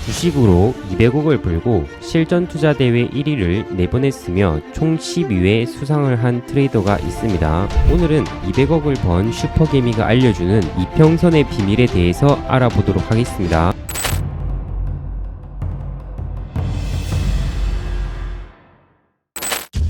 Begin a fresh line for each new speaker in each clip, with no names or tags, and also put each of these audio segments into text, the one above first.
주식으로 200억을 벌고 실전 투자 대회 1위를 4번 했으며 총 12회 수상을 한 트레이더가 있습니다. 오늘은 200억을 번 슈퍼개미가 알려주는 이평선의 비밀에 대해서 알아보도록 하겠습니다.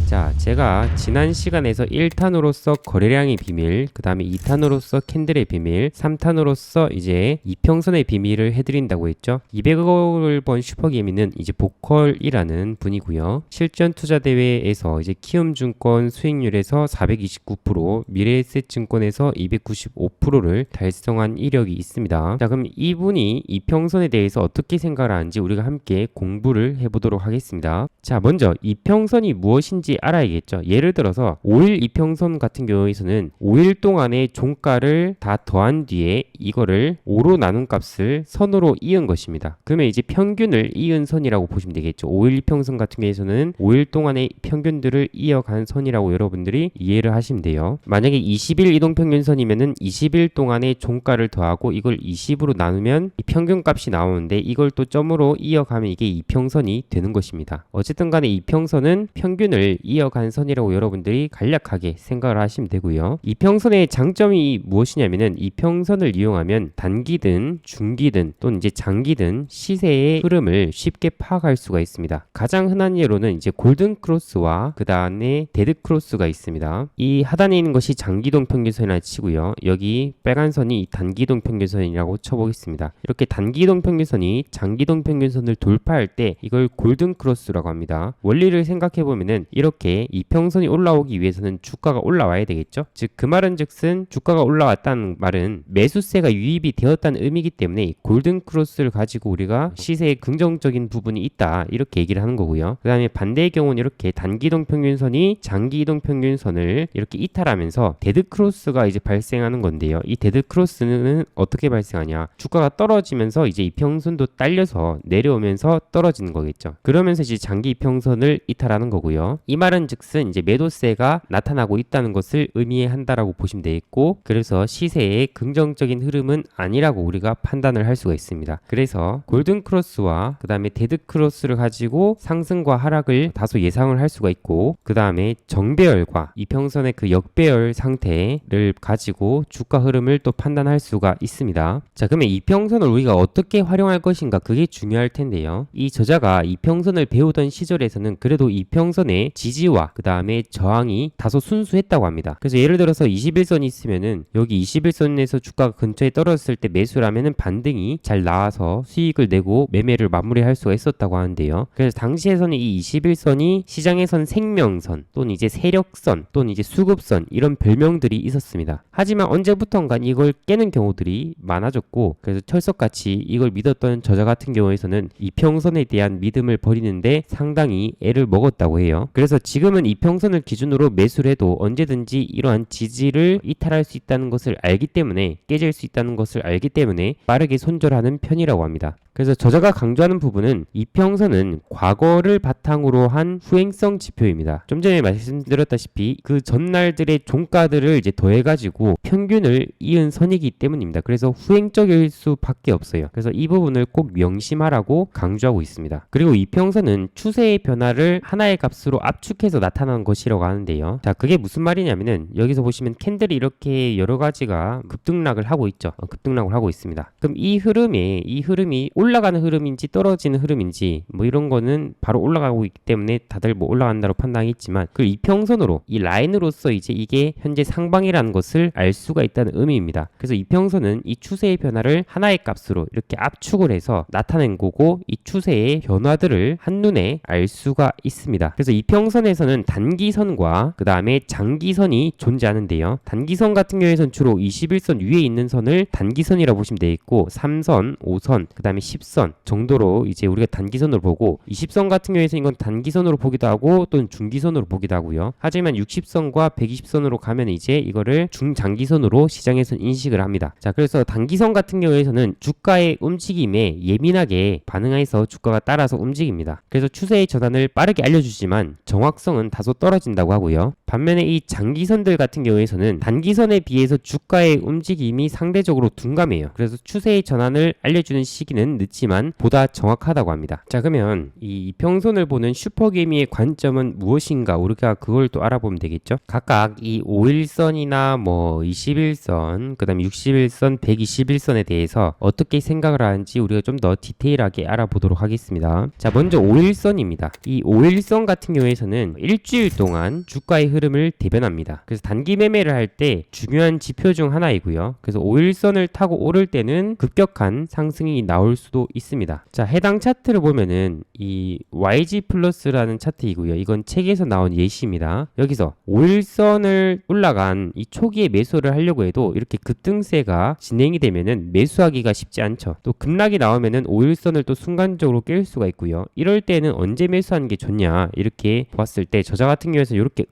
자, 제가 지난 시간에서 1탄으로서 거래량의 비밀, 그 다음에 2탄으로서 캔들의 비밀, 3탄으로서 이제 이평선의 비밀을 해드린다고 했죠. 200억을 번 슈퍼개미는 이제 보컬이라는 분이고요. 실전 투자 대회에서 이제 키움증권 수익률에서 429%, 미래에셋증권에서 295%를 달성한 이력이 있습니다. 자, 그럼 이분이 이평선에 대해서 어떻게 생각을 하는지 우리가 함께 공부를 해보도록 하겠습니다. 자, 먼저 이평선이 무엇인지 알아야겠죠. 예를 들어서 5일 이평선 같은 경우에서는 5일 동안의 종가를 다 더한 뒤에 이거를 5로 나눈 값을 선으로 이은 것입니다. 그러면 이제 평균을 이은 선이라고 보시면 되겠죠. 5일 이평선 같은 경우에서는 5일 동안의 평균들을 이어간 선이라고 여러분들이 이해를 하시면 돼요. 만약에 20일 이동평균선이면은 20일 동안의 종가를 더하고 이걸 20으로 나누면 이 평균값이 나오는데 이걸 또 점으로 이어가면 이게 이평선이 되는 것입니다. 어쨌든 간에 이평선은 평균을 이어간 선이라고 여러분들이 간략하게 생각을 하시면 되고요. 이평선의 장점이 무엇이냐면은 이평선을 이용하면 단기든 중기든 또는 이제 장기든 시세의 흐름을 쉽게 파악할 수가 있습니다. 가장 흔한 예로는 이제 골든 크로스와 그 다음에 데드 크로스가 있습니다. 이 하단에 있는 것이 장기동 평균선이라 치고요. 여기 빨간 선이 단기동 평균선이라고 쳐보겠습니다. 이렇게 단기동 평균선이 장기동 평균선을 돌파할 때 이걸 골든 크로스라고 합니다. 원리를 생각해 보면은 이렇게 이평선이 올라오기 위해서는 주가가 올라와야 되겠죠. 즉 그 말은 즉슨 주가가 올라왔다는 말은 매수세가 유입이 되었다는 의미이기 때문에 골든 크로스를 가지고 우리가 시세에 긍정적인 부분이 있다 이렇게 얘기를 하는 거고요. 그 다음에 반대의 경우는 이렇게 단기이동 평균선이 장기이동 평균선을 이렇게 이탈하면서 데드 크로스가 이제 발생하는 건데요. 이 데드 크로스는 어떻게 발생하냐? 주가가 떨어지면서 이제 이평선도 딸려서 내려오면서 떨어지는 거겠죠. 그러면서 이제 장기 이평선을 이탈하는 거고요. 이 말은 즉슨 이제 매도세가 나타나고 있다는 것을 의미한다라고 보시면 되겠고, 그래서 시세의 긍정적인 흐름은 아니라고 우리가 판단을 할 수가 있습니다. 그래서 골든 크로스와 그 다음에 데드 크로스를 가지고 상승과 하락을 다소 예상을 할 수가 있고, 그 다음에 정배열과 이평선의 그 역배열 상태를 가지고 주가 흐름을 또 판단할 수가 있습니다. 자, 그러면 이평선을 우리가 어떻게 활용할 것인가, 그게 중요할 텐데요. 이 저자가 이평선을 배우던 시절에서는 그래도 이평선의 지지와 그 다음에 저항이 다소 순수했다고 합니다. 그래서 예를 들어서 21선이 있으면은 여기 21선에서 주가가 근처에 떨어졌을 때 매수를 하면은 반등이 잘 나와서 수익을 내고 매매를 마무리할 수가 있었다고 하는데요. 그래서 당시에서는 이 21선이 시장에선 생명선 또는 이제 세력선 또는 이제 수급선 이런 별명들이 있었습니다. 하지만 언제부턴가 이걸 깨는 경우들이 많아졌고, 그래서 철석같이 이걸 믿었던 저자 같은 경우에서는 이평선에 대한 믿음을 버리는데 상당히 애를 먹었다고 해요. 그래서 지금은 이평선을 기준으로 매수를 해도 언제든지 이러한 지지를 이탈할 수 있다는 것을 알기 때문에, 깨질 수 있다는 것을 알기 때문에 빠르게 손절하는 편이라고 합니다. 그래서 저자가 강조하는 부분은 이평선은 과거를 바탕으로 한 후행성 지표입니다. 좀 전에 말씀드렸다시피 그 전날들의 종가들을 이제 더해가지고 평균을 이은 선이기 때문입니다. 그래서 후행적일 수밖에 없어요. 그래서 이 부분을 꼭 명심하라고 강조하고 있습니다. 그리고 이평선은 추세의 변화를 하나의 값으로 압축해서 나타나는 것이라고 하는데요. 자, 그게 무슨 말이냐면은 여기서 보시면 캔들이 이렇게 여러 가지가 급등락을 하고 있죠. 급등락을 하고 있습니다. 그럼 이 흐름이 올라가는 흐름인지 떨어지는 흐름인지 뭐 이런 거는 바로 올라가고 있기 때문에 다들 뭐 올라간다고 판단했지만, 그 이평선으로 이 라인으로서 이제 이게 현재 상방이라는 것을 알 수가 있다는 의미입니다. 그래서 이평선은 이 추세의 변화를 하나의 값으로 이렇게 압축을 해서 나타낸 거고, 이 추세의 변화들을 한눈에 알 수가 있습니다. 그래서 이평선에서는 단기선과 그 다음에 장기선이 존재하는데요. 단기선 같은 경우에는 주로 21선 위에 있는 선을 단기선이라고 보시면 되겠고, 3선, 5선, 그 다음에 10선 정도로 이제 우리가 단기선으로 보고, 20선 같은 경우에는 이건 단기선으로 보기도 하고 또는 중기선으로 보기도 하고요. 하지만 60선과 120선으로 가면 이제 이거를 중장기선으로 시장에서 인식을 합니다. 자, 그래서 단기선 같은 경우에는 주가의 움직임에 예민하게 반응해서 주가가 따라서 움직입니다. 그래서 추세의 전환을 빠르게 알려주지만 정확성은 경우에는 다소 떨어진다고 하고요. 반면에 이 장기선들 같은 경우에서는 단기선에 비해서 주가의 움직임이 상대적으로 둔감해요. 그래서 추세의 전환을 알려주는 시기는 늦지만 보다 정확하다고 합니다. 자, 그러면 이 이평선을 보는 슈퍼개미의 관점은 무엇인가, 우리가 그걸 또 알아보면 되겠죠. 각각 이 5일선이나 뭐 21선, 그 다음에 61선, 121선에 대해서 어떻게 생각을 하는지 우리가 좀 더 디테일하게 알아보도록 하겠습니다. 자, 먼저 5일선입니다. 이 5일선 같은 경우에서는 일주일 동안 주가의 흐름을 대변합니다. 그래서 단기 매매를 할 때 중요한 지표 중 하나이고요. 그래서 5일선을 타고 오를 때는 급격한 상승이 나올 수도 있습니다. 자, 해당 차트를 보면은 이 YG 플러스라는 차트이고요. 이건 책에서 나온 예시입니다. 여기서 5일선을 올라간 이 초기에 매수를 하려고 해도 이렇게 급등세가 진행이 되면은 매수하기가 쉽지 않죠. 또 급락이 나오면은 5일선을 또 순간적으로 깰 수가 있고요. 이럴 때는 언제 매수하는 게 좋냐, 이렇게 봤을 때 저자 같은 경우에서 이렇게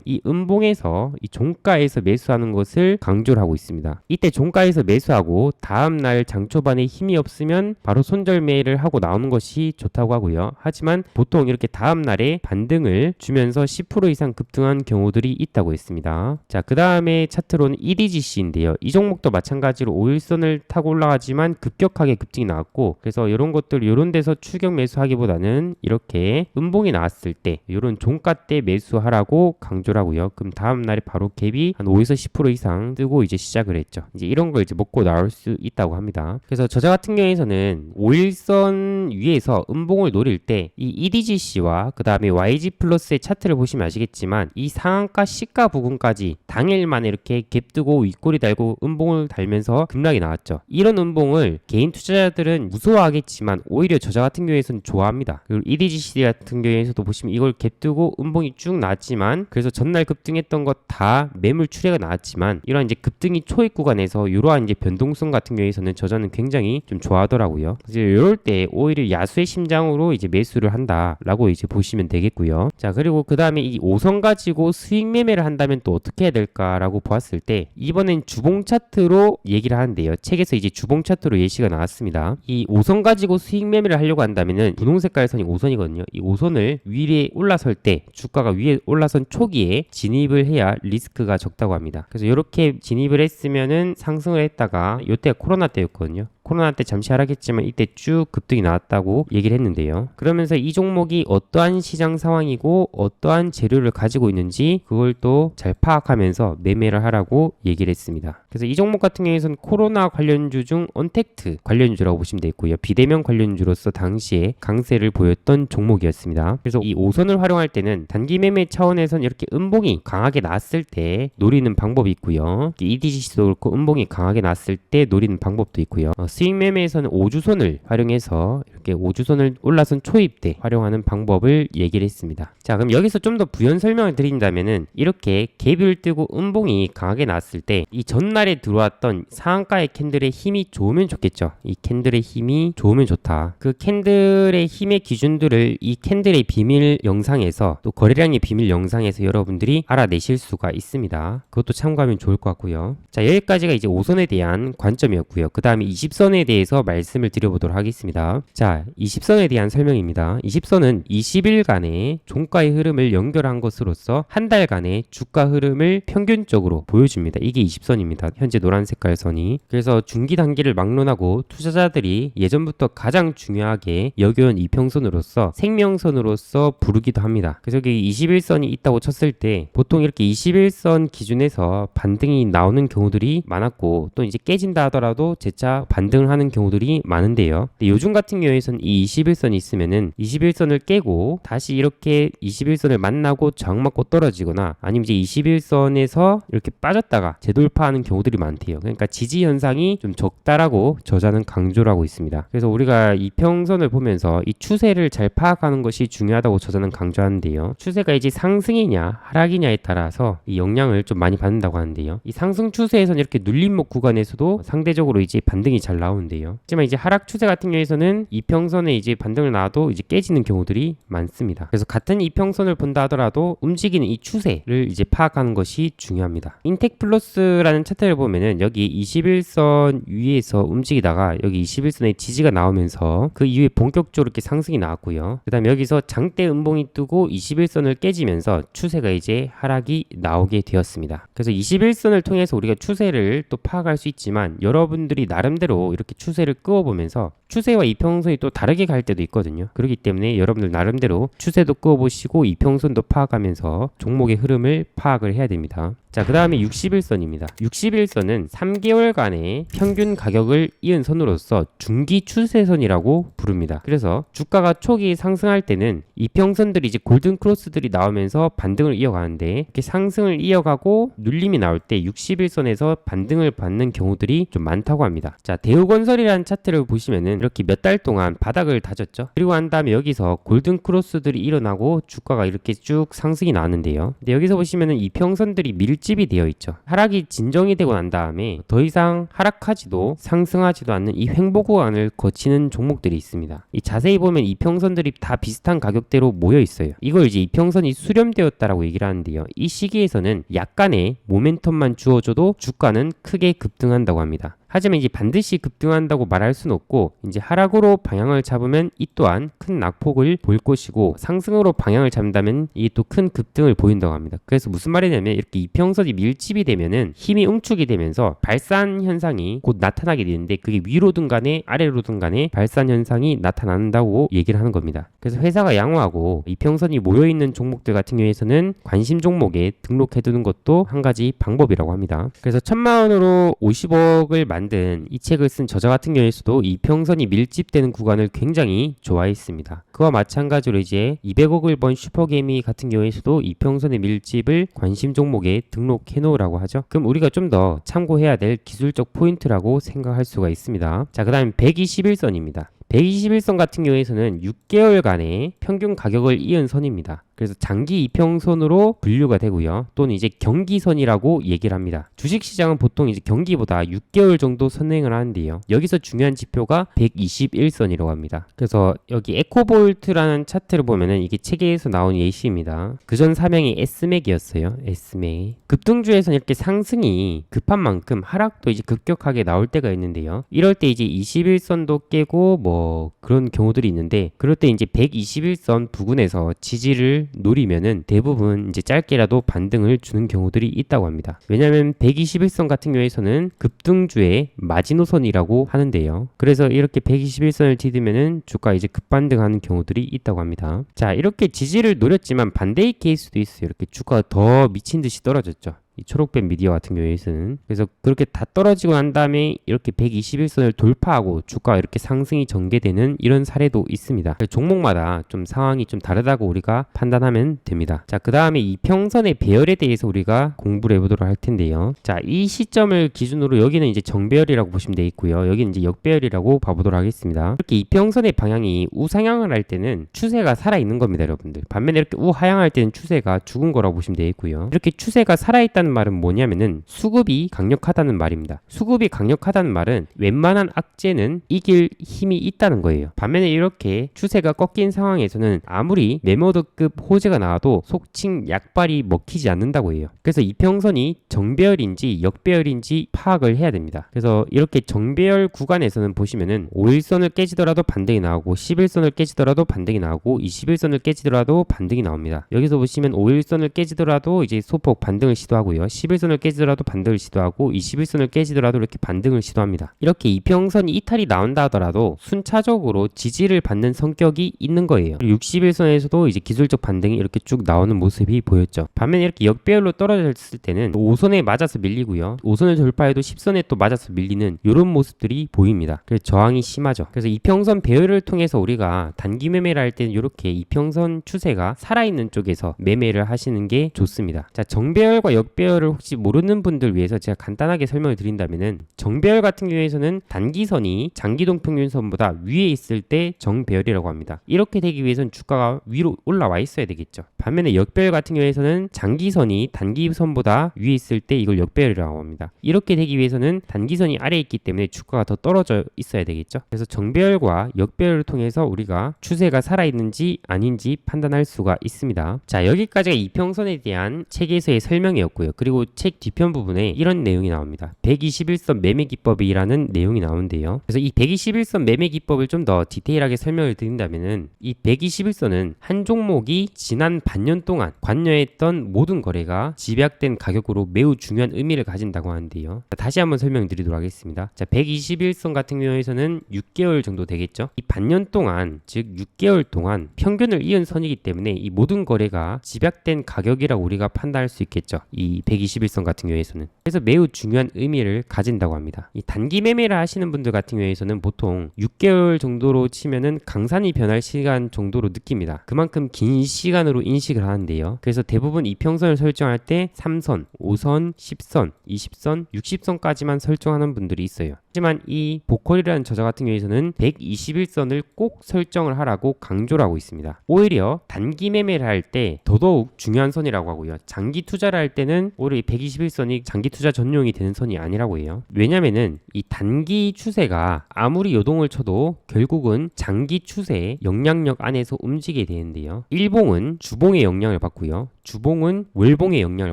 이 음봉에서 이 종가에서 매수하는 것을 강조를 하고 있습니다. 이때 종가에서 매수하고 다음날 장초반에 힘이 없으면 바로 손절매를 하고 나오는 것이 좋다고 하고요. 하지만 보통 이렇게 다음날에 반등을 주면서 10% 이상 급등한 경우들이 있다고 했습니다. 자, 그 다음에 차트로는 EDGC인데요. 이 종목도 마찬가지로 5일선을 타고 올라가지만 급격하게 급등이 나왔고, 그래서 이런 것들 이런 데서 추격 매수하기보다는 이렇게 음봉이 나왔을 때 이런 종가 때 매수하라고 강조를 하고요. 그럼 다음날에 바로 갭이 한 5에서 10% 이상 뜨고 이제 시작을 했죠. 이제 이런 걸 이제 먹고 나올 수 있다고 합니다. 그래서 저자 같은 경우에서는 5일선 위에서 음봉을 노릴 때 이 EDGC와 그 다음에 YG 플러스의 차트를 보시면 아시겠지만 이 상한가 시가 부근까지 당일만에 이렇게 갭 뜨고 윗꼬리 달고 음봉을 달면서 급락이 나왔죠. 이런 음봉을 개인 투자자들은 무서워하겠지만 오히려 저자 같은 경우에서는 좋아합니다. 그리고 EDGC 같은 경우에서도 보시면 이걸 갭 뜨고 음봉이 쭉 나왔지만, 그래서 전날 급등했던 것 다 매물 출회가 나왔지만 이런 이제 급등이 초입 구간에서 이러한 이제 변동성 같은 경우에서는 저자는 굉장히 좀 좋아하더라고요. 그래서 이럴 때 오히려 야수의 심장으로 이제 매수를 한다라고 이제 보시면 되겠고요. 자, 그리고 그 다음에 이 5선 가지고 수익 매매를 한다면 또 어떻게 해야 될까라고 보았을 때 이번엔 주봉 차트로 얘기를 하는데요. 책에서 이제 주봉 차트로 예시가 나왔습니다. 이 5선 가지고 수익 매매를 하려고 한다면은 분홍 색깔 선이 5선이거든요. 이 5선을 위에 올라설 때 주가가 위에 올라선 초기에 진입을 해야 리스크가 적다고 합니다. 그래서 이렇게 진입을 했으면은 상승을 했다가 이때가 코로나 때였거든요. 코로나 때 잠시 하락했지만 이때 쭉 급등이 나왔다고 얘기를 했는데요. 그러면서 이 종목이 어떠한 시장 상황이고 어떠한 재료를 가지고 있는지 그걸 또 잘 파악하면서 매매를 하라고 얘기를 했습니다. 그래서 이 종목 같은 경우에는 코로나 관련주 중 언택트 관련주라고 보시면 되겠고요. 비대면 관련주로서 당시에 강세를 보였던 종목이었습니다. 그래서 이 5선을 활용할 때는 단기 매매 차원에서는 이렇게 음봉이 강하게 났을 때 노리는 방법이 있고요. EDGC도 그렇고 음봉이 강하게 났을 때 노리는 방법도 있고요. 수익 매매에서는 5주선을 활용해서 이렇게 5주선을 올라선 초입 때 활용하는 방법을 얘기를 했습니다. 자, 그럼 여기서 좀 더 부연 설명을 드린다면은 이렇게 갭을 뜨고 음봉이 강하게 나왔을 때 이 전날에 들어왔던 상한가의 캔들의 힘이 좋으면 좋겠죠. 이 캔들의 힘이 좋으면 좋다. 그 캔들의 힘의 기준들을 이 캔들의 비밀 영상에서, 또 거래량의 비밀 영상에서 여러분들이 알아내실 수가 있습니다. 그것도 참고하면 좋을 것 같고요. 자, 여기까지가 이제 5선에 대한 관점이었고요. 그 다음에 20선에 대해서 말씀을 드려보도록 하겠습니다. 자, 20선에 대한 설명입니다. 20선은 20일간의 종가의 흐름을 연결한 것으로서 한 달간의 주가 흐름을 평균적으로 보여줍니다. 이게 20선입니다. 현재 노란 색깔 선이. 그래서 중기 단기를 막론하고 투자자들이 예전부터 가장 중요하게 여겨온 이평선으로서 생명선으로서 부르기도 합니다. 그래서 여기 21선이 있다고 쳤을 때 보통 이렇게 21선 기준에서 반등이 나오는 경우들이 많았고, 또 이제 깨진다 하더라도 재차 반등을 하는 경우들이 많은데요. 근데 요즘 같은 경우에는 이 21선이 있으면은 21선을 깨고 다시 이렇게 21선을 만나고 저항 맞고 떨어지거나, 아니면 이제 21선에서 이렇게 빠졌다가 재돌파하는 경우들이 많대요. 그러니까 지지 현상이 좀 적다라고 저자는 강조를 하고 있습니다. 그래서 우리가 이평선을 보면서 이 추세를 잘 파악하는 것이 중요하다고 저자는 강조하는데요. 추세가 이제 상승이냐 하락이냐에 따라서 이 영향을 좀 많이 받는다고 하는데요. 이 상승 추세에서는 이렇게 눌림목 구간에서도 상대적으로 이제 반등이 잘 나오는데요. 하지만 이제 하락 추세 같은 경우에서는 이 이평선에 이제 반등을 나와도 이제 깨지는 경우들이 많습니다. 그래서 같은 이평선을 본다 하더라도 움직이는 이 추세를 이제 파악하는 것이 중요합니다. 인텍플러스라는 차트를 보면은 여기 21선 위에서 움직이다가 여기 21선에 지지가 나오면서 그 이후에 본격적으로 이렇게 상승이 나왔고요. 그 다음에 여기서 장대 음봉이 뜨고 21선을 깨지면서 추세가 이제 하락이 나오게 되었습니다. 그래서 21선을 통해서 우리가 추세를 또 파악할 수 있지만 여러분들이 나름대로 이렇게 추세를 끄어보면서 추세와 이평선이 또 다르게 갈 때도 있거든요. 그렇기 때문에 여러분들 나름대로 추세도 끄어보시고 이평선도 파악하면서 종목의 흐름을 파악을 해야 됩니다. 자, 그 다음에 61선입니다. 61선은 3개월간의 평균 가격을 이은 선으로서 중기 추세선이라고 부릅니다. 그래서 주가가 초기 상승할 때는 이평선들이 이제 골든 크로스들이 나오면서 반등을 이어가는데 이렇게 상승을 이어가고 눌림이 나올 때 61선에서 반등을 받는 경우들이 좀 많다고 합니다. 자, 대우건설이라는 차트를 보시면은 이렇게 몇 달 동안 바닥을 다졌죠. 그리고 한 다음에 여기서 골든 크로스들이 일어나고 주가가 이렇게 쭉 상승이 나왔는데요. 근데 여기서 보시면은 이평선들이 밀집이 되어 있죠. 하락이 진정이 되고 난 다음에 더 이상 하락하지도 상승하지도 않는 이 횡보 구간을 거치는 종목들이 있습니다. 이 자세히 보면 이평선들이 다 비슷한 가격대로 모여 있어요. 이걸 이제 이평선이 수렴되었다라고 얘기를 하는데요. 이 시기에서는 약간의 모멘텀만 주어줘도 주가는 크게 급등한다고 합니다. 하지만 이제 반드시 급등한다고 말할 수는 없고 이제 하락으로 방향을 잡으면 이 또한 큰 낙폭을 보일 것이고 상승으로 방향을 잡는다면 이게 또 큰 급등을 보인다고 합니다. 그래서 무슨 말이냐면 이렇게 이평선이 밀집이 되면은 힘이 응축이 되면서 발산 현상이 곧 나타나게 되는데 그게 위로든 간에 아래로든 간에 발산 현상이 나타난다고 얘기를 하는 겁니다. 그래서 회사가 양호하고 이평선이 모여있는 종목들 같은 경우에서는 관심 종목에 등록해두는 것도 한 가지 방법이라고 합니다. 그래서 1,000만원으로 50억을 만든 이 책을 쓴 저자 같은 경우에서도 이평선이 밀집되는 구간을 굉장히 좋아했습니다. 그와 마찬가지로 이제 200억을 번 슈퍼개미 같은 경우에서도 이평선의 밀집을 관심 종목에 등록해 놓으라고 하죠. 그럼 우리가 좀 더 참고해야 될 기술적 포인트라고 생각할 수가 있습니다. 자, 그 다음에 121선입니다. 121선 같은 경우에서는 6개월간의 평균 가격을 이은 선입니다. 그래서 장기 이평선으로 분류가 되고요. 또는 이제 경기선이라고 얘기를 합니다. 주식시장은 보통 이제 경기보다 6개월 정도 선행을 하는데요. 여기서 중요한 지표가 121선이라고 합니다. 그래서 여기 에코볼트라는 차트를 보면은 이게 체계에서 나온 예시입니다. 그전 사명이 S맥이었어요. S맥. 급등주에서는 이렇게 상승이 급한 만큼 하락도 이제 급격하게 나올 때가 있는데요. 이럴 때 이제 21선도 깨고 뭐 그런 경우들이 있는데 그럴 때 이제 121선 부근에서 지지를 노리면은 대부분 이제 짧게라도 반등을 주는 경우들이 있다고 합니다. 왜냐하면 121선 같은 경우에서는 급등주의 마지노선이라고 하는데요. 그래서 이렇게 121선을 디디면은 주가 이제 급반등하는 경우들이 있다고 합니다. 자, 이렇게 지지를 노렸지만 반대의 케이스도 있어요. 이렇게 주가가 더 미친 듯이 떨어졌죠. 이 초록뱀 미디어 같은 경우에는. 그래서 그렇게 다 떨어지고 난 다음에 이렇게 121선을 돌파하고 주가가 이렇게 상승이 전개되는 이런 사례도 있습니다. 종목마다 좀 상황이 좀 다르다고 우리가 판단하면 됩니다. 자, 그 다음에 이 평선의 배열에 대해서 우리가 공부를 해보도록 할 텐데요. 자, 이 시점을 기준으로 여기는 이제 정배열이라고 보시면 돼 있고요. 여기는 이제 역배열이라고 봐보도록 하겠습니다. 이렇게 이 평선의 방향이 우상향을 할 때는 추세가 살아있는 겁니다, 여러분들. 반면에 이렇게 우하향할 때는 추세가 죽은 거라고 보시면 돼 있고요. 이렇게 추세가 살아있다는 말은 뭐냐면은 수급이 강력하다는 말입니다. 수급이 강력하다는 말은 웬만한 악재는 이길 힘이 있다는 거예요. 반면에 이렇게 추세가 꺾인 상황에서는 아무리 매모드급 호재가 나와도 속칭 약발이 먹히지 않는다고 해요. 그래서 이평선이 정배열인지 역배열인지 파악을 해야 됩니다. 그래서 이렇게 정배열 구간에서는 보시면은 5일선을 깨지더라도 반등이 나오고 11선을 깨지더라도 반등이 나오고 21선을 깨지더라도 반등이 나옵니다. 여기서 보시면 5일선을 깨지더라도 이제 소폭 반등을 시도하고요. 11선을 깨지더라도 반등을 시도하고 21선을 깨지더라도 이렇게 반등을 시도합니다. 이렇게 이평선이 이탈이 나온다 하더라도 순차적으로 지지를 받는 성격이 있는 거예요. 61선에서도 이제 기술적 반등이 이렇게 쭉 나오는 모습이 보였죠. 반면에 이렇게 역배열로 떨어졌을 때는 5선에 맞아서 밀리고요. 5선을 돌파해도 10선에 또 맞아서 밀리는 이런 모습들이 보입니다. 그래서 저항이 심하죠. 그래서 이평선 배열을 통해서 우리가 단기 매매를 할 때는 이렇게 이평선 추세가 살아있는 쪽에서 매매를 하시는 게 좋습니다. 자, 정배열과 역배열 정배열을 혹시 모르는 분들 위해서 제가 간단하게 설명을 드린다면은, 정배열 같은 경우에서는 단기선이 장기동 평균선보다 위에 있을 때 정배열이라고 합니다. 이렇게 되기 위해서는 주가가 위로 올라와 있어야 되겠죠. 반면에 역배열 같은 경우에서는 장기선이 단기선보다 위에 있을 때 이걸 역배열이라고 합니다. 이렇게 되기 위해서는 단기선이 아래에 있기 때문에 주가가 더 떨어져 있어야 되겠죠. 그래서 정배열과 역배열을 통해서 우리가 추세가 살아있는지 아닌지 판단할 수가 있습니다. 자, 여기까지가 이평선에 대한 책에서의 설명이었고요. 그리고 책 뒤편 부분에 이런 내용이 나옵니다. 121선 매매 기법이라는 내용이 나오는데요. 그래서 이 121선 매매 기법을 좀 더 디테일하게 설명을 드린다면은, 이 121선은 한 종목이 지난 반년 동안 관여했던 모든 거래가 집약된 가격으로 매우 중요한 의미를 가진다고 하는데요. 자, 다시 한번 설명드리도록 하겠습니다. 자, 121선 같은 경우에서는 6개월 정도 되겠죠. 이 반년 동안, 즉 6개월 동안 평균을 이은 선이기 때문에 이 모든 거래가 집약된 가격이라고 우리가 판단할 수 있겠죠. 이 121선 같은 경우에서는. 그래서 매우 중요한 의미를 가진다고 합니다. 이 단기 매매를 하시는 분들 같은 경우에서는 보통 6개월 정도로 치면은 강산이 변할 시간 정도로 느낍니다. 그만큼 긴 시간으로 인식을 하는데요. 그래서 대부분 이평선을 설정할 때 3선, 5선, 10선, 20선, 60선까지만 설정하는 분들이 있어요. 하지만 이 보컬이라는 저자 같은 경우에서는 121선을 꼭 설정을 하라고 강조를 하고 있습니다. 오히려 단기 매매를 할 때 더더욱 중요한 선이라고 하고요. 장기 투자를 할 때는 오히려 이 121선이 장기 투자 전용이 되는 선이 아니라고 해요. 왜냐면은 이 단기 추세가 아무리 요동을 쳐도 결국은 장기 추세의 영향력 안에서 움직이게 되는데요. 일봉은 주봉의 영향을 받고요. 주봉은 월봉의 영향을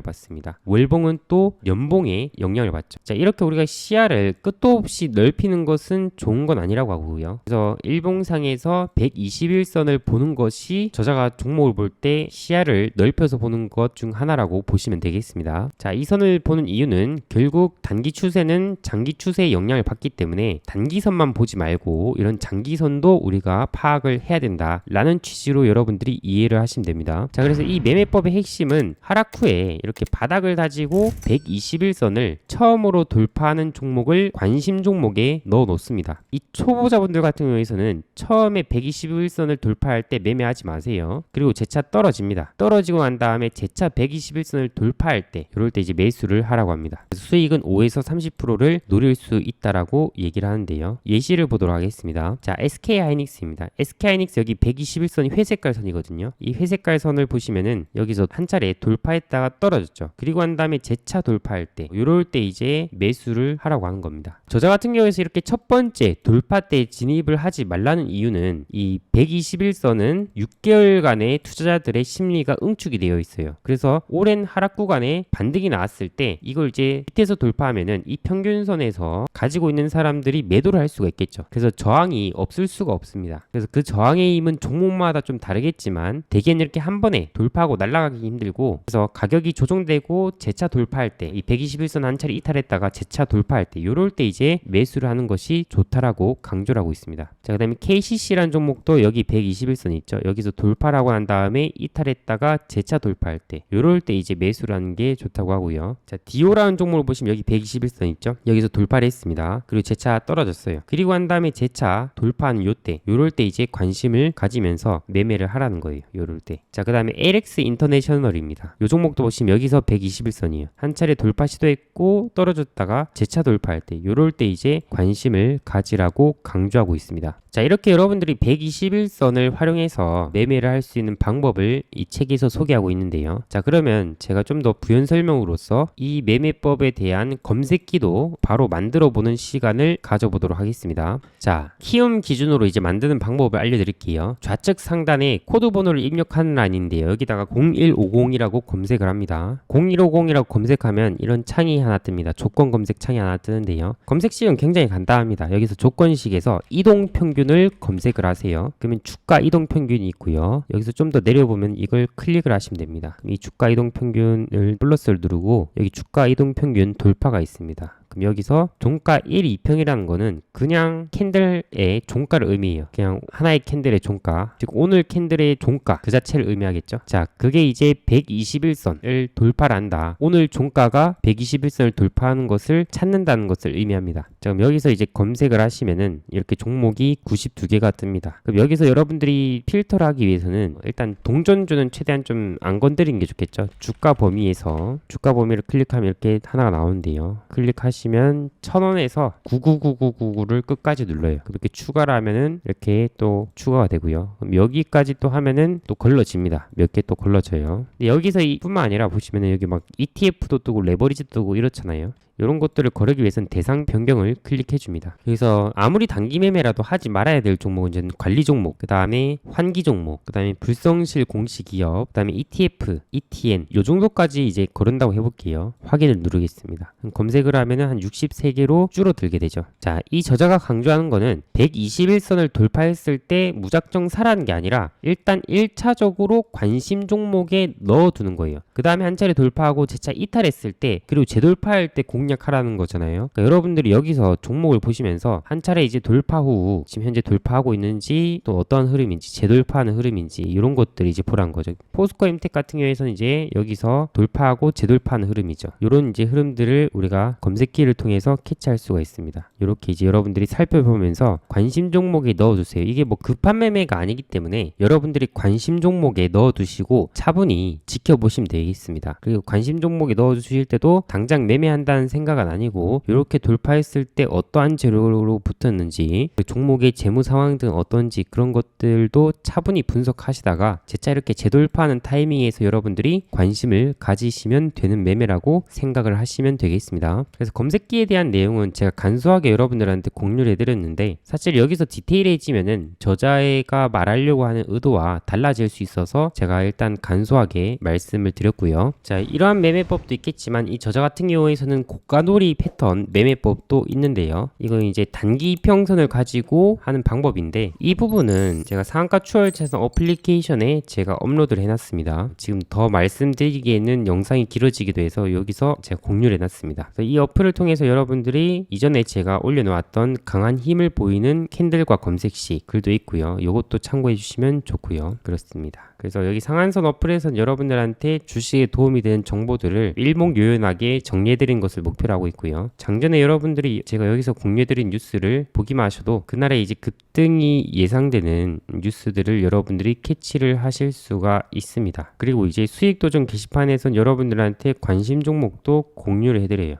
받습니다. 월봉은 또 연봉의 영향을 받죠. 자, 이렇게 우리가 시야를 끝도 없이 넓히는 것은 좋은 건 아니라고 하고요. 그래서 일봉상에서 121선을 보는 것이 저자가 종목을 볼 때 시야를 넓혀서 보는 것 중 하나라고 보시면 되겠습니다. 자, 이 선을 보는 이유는 결국 단기 추세는 장기 추세의 영향을 받기 때문에 단기선만 보지 말고 이런 장기선도 우리가 파악을 해야 된다라는 취지로 여러분들이 이해를 하시면 됩니다. 자, 그래서 이 매매법의 핵심은 하락 후에 이렇게 바닥을 다지고 121선을 처음으로 돌파하는 종목을 관심 종목에 넣어 놓습니다. 이 초보자분들 같은 경우에서는 처음에 121선을 돌파할 때 매매하지 마세요. 그리고 재차 떨어집니다. 떨어지고 난 다음에 재차 121선을 돌파할 때, 이럴 때 이제 매수를 하라고 합니다. 그래서 수익은 5에서 30%를 노릴 수 있다라고 얘기를 하는데요. 예시를 보도록 하겠습니다. 자, SK하이닉스입니다. SK하이닉스 여기 121선이 회색깔 선이거든요. 이 회색깔 선을 보시면은 여기서 한 차례 돌파했다가 떨어졌죠. 그리고 한 다음에 재차 돌파할 때, 이럴 때 이제 매수를 하라고 하는 겁니다. 저자 같은 경우에서 이렇게 첫 번째 돌파 때 진입을 하지 말라는 이유는, 이 121선은 6개월간의 투자자들의 심리가 응축이 되어 있어요. 그래서 오랜 하락 구간에 반등이 나왔을 때 이걸 이제 밑에서 돌파하면은 이 평균선에서 가지고 있는 사람들이 매도를 할 수가 있겠죠. 그래서 저항이 없을 수가 없습니다. 그래서 그 저항의 힘은 종목마다 좀 다르겠지만 대개는 이렇게 한 번에 돌파하고 날아가기 힘들고, 그래서 가격이 조정되고 재차 돌파할 때, 이 121선 한 차례 이탈했다가 재차 돌파할 때, 요럴 때 이제 매수를 하는 것이 좋다라고 강조를 하고 있습니다. 자, 그 다음에 KCC라는 종목도 여기 121선 있죠. 여기서 돌파를 하고 난 다음에 이탈했다가 재차 돌파할 때, 요럴 때 이제 매수를 하는 게 좋다고 하고요. 자, 디오라는 종목을 보시면 여기 121선 있죠. 여기서 돌파를 했습니다. 그리고 재차 떨어졌어요. 그리고 한 다음에 재차 돌파하는 요때, 요럴 때 이제 관심을 가지면서 매매를 하라는 거예요. 요럴 때. 자, 그 다음에 LX 인터내셔널입니다. 요 종목도 보시면 여기서 121선이에요. 한 차례 돌파 시도했고 떨어졌다가 재차 돌파할 때, 요럴 때 이제 관심을 가지라고 강조하고 있습니다. 자, 이렇게 여러분들이 121선을 활용해서 매매를 할 수 있는 방법을 이 책에서 소개하고 있는데요. 자, 그러면 제가 좀 더 부연 설명으로서 이 매매법에 대한 검색기도 바로 만들어 보는 시간을 가져보도록 하겠습니다. 자, 키움 기준으로 이제 만드는 방법을 알려드릴게요. 좌측 상단에 코드 번호를 입력하는 란인데요. 여기다가 0150이라고 검색을 합니다. 0150이라고 검색하면 이런 창이 하나 뜹니다. 조건 검색 창이 하나 뜨는데요. 검색식은 굉장히 간단합니다. 여기서 조건식에서 이동평균을 검색을 하세요. 그러면 주가 이동평균이 있고요. 여기서 좀 더 내려보면 이걸 클릭을 하시면 됩니다. 이 주가 이동평균을 플러스를 누르고 여기 주가 이동평균 돌파가 있습니다. 그럼 여기서 종가 1, 2평이라는 거는 그냥 캔들의 종가를 의미해요. 그냥 하나의 캔들의 종가, 즉 오늘 캔들의 종가 그 자체를 의미하겠죠. 자, 그게 이제 121선을 돌파를 한다. 오늘 종가가 121선을 돌파하는 것을 찾는다는 것을 의미합니다. 자, 그럼 여기서 이제 검색을 하시면은 이렇게 종목이 92개가 뜹니다. 그럼 여기서 여러분들이 필터를 하기 위해서는 일단 동전주는 최대한 좀 안 건드리는 게 좋겠죠. 주가 범위에서 주가 범위를 클릭하면 이렇게 하나가 나오는데요. 클릭하시면 1000원에서 999999를 끝까지 눌러요. 그렇게 추가를 하면은 이렇게 또 추가가 되고요. 그럼 여기까지 또 하면은 또 걸러집니다. 몇 개 또 걸러져요. 근데 여기서 이뿐만 아니라 보시면은 여기 막 ETF도 뜨고 레버리지도 뜨고 이렇잖아요. 이런 것들을 거르기 위해서는 대상 변경을 클릭해 줍니다. 그래서 아무리 단기 매매라도 하지 말아야 될 종목은 이제 관리 종목, 그 다음에 환기 종목, 그 다음에 불성실 공시기업, 그 다음에 ETF, ETN 요 정도까지 이제 거른다고 해볼게요. 확인을 누르겠습니다. 검색을 하면은 한 63개로 줄어들게 되죠. 자, 이 저자가 강조하는 거는 121선을 돌파했을 때 무작정 사라는 게 아니라 일단 1차적으로 관심 종목에 넣어두는 거예요. 그 다음에 한 차례 돌파하고 재차 이탈했을 때, 그리고 재돌파할 때 공략하라는 거잖아요. 그러니까 여러분들이 여기서 종목을 보시면서 한 차례 이제 돌파 후 지금 현재 돌파하고 있는지 또 어떤 흐름인지 재돌파하는 흐름인지 이런 것들이 이제 보란 거죠. 포스코 임텍 같은 경우에서는 이제 여기서 돌파하고 재돌파하는 흐름이죠. 이런 이제 흐름들을 우리가 검색기를 통해서 캐치할 수가 있습니다. 이렇게 이제 여러분들이 살펴보면서 관심 종목에 넣어두세요. 이게 뭐 급한 매매가 아니기 때문에 여러분들이 관심 종목에 넣어두시고 차분히 지켜보시면 되겠습니다. 그리고 관심 종목에 넣어주실 때도 당장 매매한다는 생각은 아니고 이렇게 돌파했을 때 어떠한 재료로 붙었는지 그 종목의 재무 상황 등 어떤지 그런 것들도 차분히 분석하시다가 재차 이렇게 재돌파하는 타이밍에서 여러분들이 관심을 가지시면 되는 매매라고 생각을 하시면 되겠습니다. 그래서 검색기에 대한 내용은 제가 간소하게 여러분들한테 공유를 해드렸는데 사실 여기서 디테일해지면은 저자가 말하려고 하는 의도와 달라질 수 있어서 제가 일단 간소하게 말씀을 드렸고요. 자, 이러한 매매법도 있겠지만 이 저자 같은 경우에서는 고가놀이 패턴 매매법도 있는데요. 이건 이제 단기 평선을 가지고 하는 방법인데 이 부분은 제가 상한가 추월차선 어플리케이션에 제가 업로드를 해놨습니다. 지금 더 말씀드리기에는 영상이 길어지기도 해서 여기서 제가 공유를 해놨습니다. 이 어플을 통해서 여러분들이 이전에 제가 올려놓았던 강한 힘을 보이는 캔들과 검색시 글도 있고요. 이것도 참고해 주시면 좋고요. 그렇습니다. 그래서 여기 상한선 어플에서는 여러분들한테 주식에 도움이 되는 정보들을 일목요연하게 정리해드린 것을 목표로 하고 있고요. 장전에 여러분들이 제가 여기서 공유해드린 뉴스를 보기만 하셔도 그날에 이제 급등이 예상되는 뉴스들을 여러분들이 캐치를 하실 수가 있습니다. 그리고 이제 수익도전 게시판에선 여러분들한테 관심 종목도 공유를 해드려요.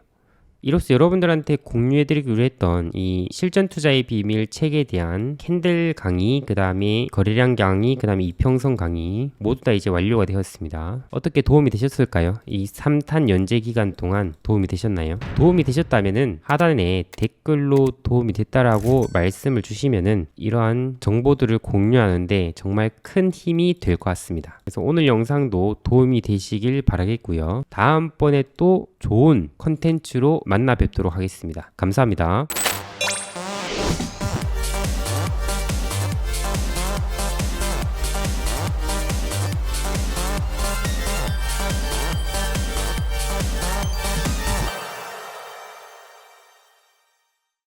이로써 여러분들한테 공유해드리기로 했던 이 실전 투자의 비밀 책에 대한 캔들 강의, 그 다음에 거래량 강의, 그 다음에 이평선 강의 모두 다 이제 완료가 되었습니다. 어떻게 도움이 되셨을까요? 이 3탄 연재 기간 동안 도움이 되셨나요? 도움이 되셨다면은 하단에 댓글로 도움이 됐다라고 말씀을 주시면은 이러한 정보들을 공유하는데 정말 큰 힘이 될 것 같습니다. 그래서 오늘 영상도 도움이 되시길 바라겠고요. 다음번에 또 좋은 컨텐츠로 만나 뵙도록 하겠습니다. 감사합니다.